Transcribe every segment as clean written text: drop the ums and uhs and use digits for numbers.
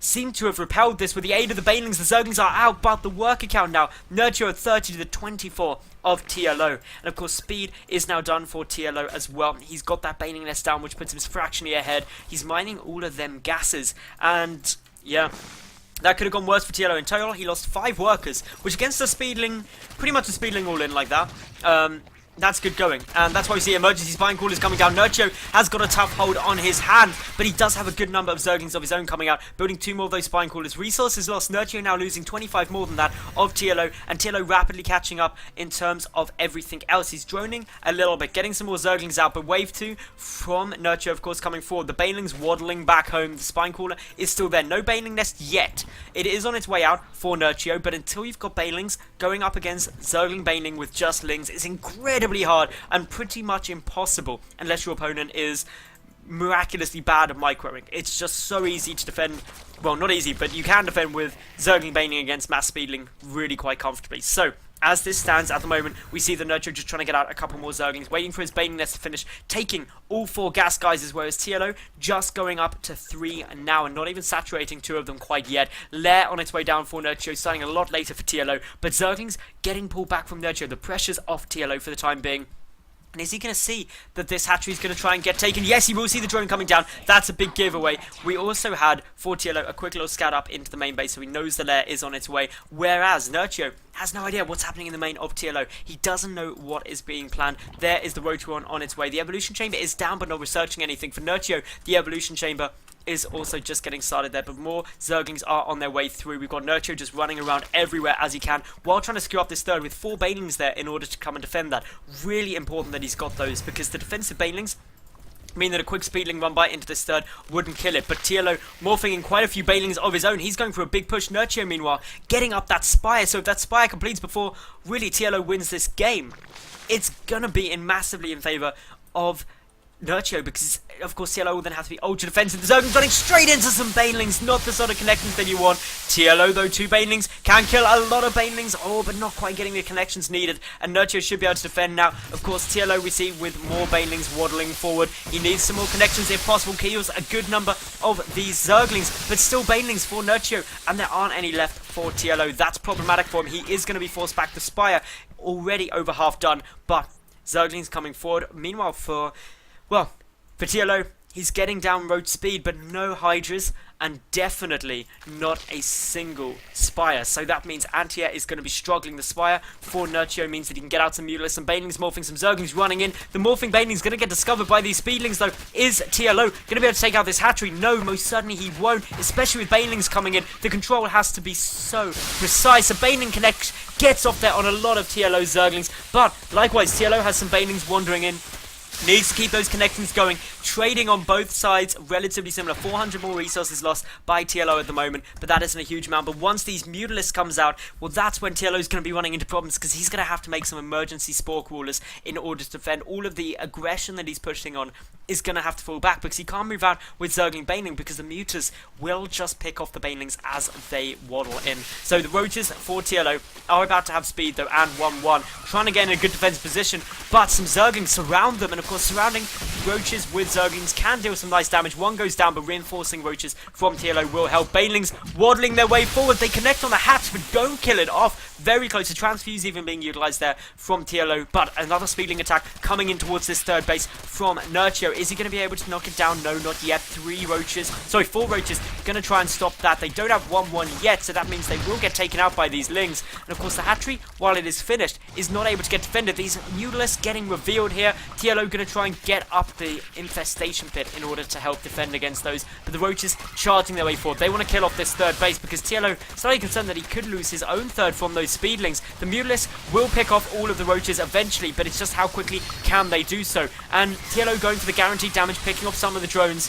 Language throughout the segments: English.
seem to have repelled this with the aid of the Banelings. The Zerglings are out, but the worker count now, Nerchio at 30 to the 24 of TLO. And of course, speed is now done for TLO as well. He's got that Baneling nest down, which puts him fractionally ahead. He's mining all of them gases, and yeah, that could have gone worse for TLO. In total, he lost 5 workers, which against a Speedling, pretty much a Speedling all in like that, that's good going, and that's why we see emergency spine callers coming down. Nerchio has got a tough hold on his hand, but he does have a good number of Zerglings of his own coming out, building 2 more of those spine callers. Resources lost, Nerchio now losing 25 more than that of TLO, and TLO rapidly catching up in terms of everything else. He's droning a little bit, getting some more Zerglings out, but wave 2 from Nerchio, of course, coming forward. The Banelings waddling back home. The spine caller is still there. No Baneling nest yet. It is on its way out for Nerchio, but until you've got Banelings, going up against Zergling Baneling with just Lings is incredibly hard and pretty much impossible unless your opponent is miraculously bad at microing. It's just so easy to defend. Well, not easy, but you can defend with Zergling Baneling against Mass Speedling really quite comfortably. So, as this stands at the moment, we see the Nerchio just trying to get out a couple more Zerglings, waiting for his Baneling nest to finish, taking all 4 gas geysers, whereas TLO just going up to 3 now, and not even saturating 2 of them quite yet. Lair on its way down for Nerchio, starting a lot later for TLO, but Zerglings getting pulled back from Nerchio. The pressure's off TLO for the time being. And is he going to see that this hatchery is going to try and get taken? Yes, he will see the drone coming down. That's a big giveaway. We also had, for TLO, a quick little scout up into the main base, so he knows the lair is on its way. Whereas Nerchio has no idea what's happening in the main of TLO. He doesn't know what is being planned. There is the Rotoron on its way. The evolution chamber is down, but not researching anything. For Nerchio, the evolution chamber is also just getting started there, but more Zerglings are on their way through. We've got Nerchio just running around everywhere as he can, while trying to secure up this third with 4 Banelings there in order to come and defend that. Really important that he's got those, because the defensive Banelings mean that a quick Speedling run by into this third wouldn't kill it. But TLO morphing in quite a few Banelings of his own. He's going for a big push. Nerchio, meanwhile, getting up that Spire. So if that Spire completes before really TLO wins this game, it's going to be massively in favour of Nerchio, because of course TLO will then have to be ultra defensive. The Zerglings running straight into some Banelings, not the sort of connections that you want. TLO though, 2 Banelings can kill a lot of Banelings, but not quite getting the connections needed, and Nerchio should be able to defend now. Of course TLO we see with more Banelings waddling forward. He needs some more connections if possible. Kills a good number of these Zerglings, but still Banelings for Nerchio, and there aren't any left for TLO. That's problematic for him. He is going to be forced back. The Spire already over half done, but Zerglings coming forward. Meanwhile for TLO, he's getting down road speed, but no Hydras, and definitely not a single Spire. So that means Anti-Air is going to be struggling. The Spire for Nerchio means that he can get out some Mutalisk, some Banelings morphing, some Zerglings running in. The morphing Baneling's going to get discovered by these Speedlings though. Is TLO going to be able to take out this hatchery? No, most certainly he won't, especially with Banelings coming in. The control has to be so precise. A Baneling connect gets off there on a lot of TLO Zerglings, but likewise TLO has some Banelings wandering in. Needs to keep those connections going. Trading on both sides, relatively similar. 400 more resources lost by TLO at the moment, but that isn't a huge amount. But once these Mutalisks comes out, well, that's when TLO is going to be running into problems, because he's going to have to make some emergency Spore Crawlers in order to defend. All of the aggression that he's pushing on is going to have to fall back, because he can't move out with Zergling Baneling, because the Mutas will just pick off the Banelings as they waddle in. So the Roaches for TLO are about to have speed though, and 1-1. Trying to get in a good defense position, but some Zerglings surround them, and of course surrounding Roaches with Zerglings can deal some nice damage. One goes down, but reinforcing Roaches from TLO will help. Banelings waddling their way forward. They connect on the hatch, but don't kill it off. Very close to Transfuse even being utilised there from TLO, but another Speedling attack coming in towards this third base from Nerchio. Is he going to be able to knock it down? No, not yet. 4 Roaches going to try and stop that. They don't have 1-1 yet, so that means they will get taken out by these Lings. And of course the hatchery, while it is finished, is not able to get defended. These Mutalisks getting revealed here. TLO going to try and get up the infestation pit in order to help defend against those, but the Roaches charging their way forward. They want to kill off this third base, because TLO is slightly concerned that he could lose his own third from those Speedlings. The Mutalisks will pick off all of the Roaches eventually, but it's just how quickly can they do so. And TLO going for the guaranteed damage, picking off some of the drones.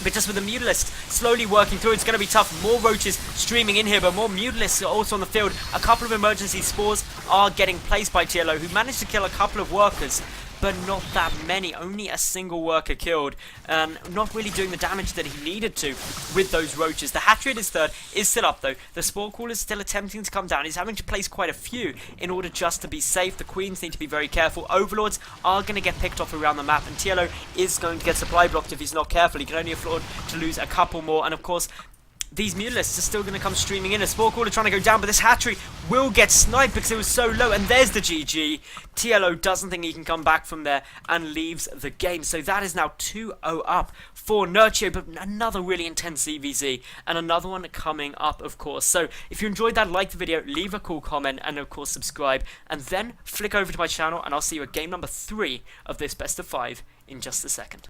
But just with the Mutalisks slowly working through, it's going to be tough. More Roaches streaming in here, but more Mutalisks are also on the field. A couple of emergency spores are getting placed by TLO, who managed to kill a couple of workers, but not that many. Only a single worker killed, and not really doing the damage that he needed to with those Roaches. The hatchery at his third is still up though. The Spore Crawler is still attempting to come down. He's having to place quite a few in order just to be safe. The Queens need to be very careful. Overlords are going to get picked off around the map, and TLO is going to get supply blocked if he's not careful. He can only afford to lose a couple more, and of course these Mutalisks are still going to come streaming in. A Spore Caller trying to go down, but this hatchery will get sniped because it was so low. And there's the GG. TLO doesn't think he can come back from there and leaves the game. So that is now 2-0 up for Nerchio, but another really intense ZvZ and another one coming up, of course. So if you enjoyed that, like the video, leave a cool comment, and of course subscribe, and then flick over to my channel, and I'll see you at game number 3 of this best of 5 in just a second.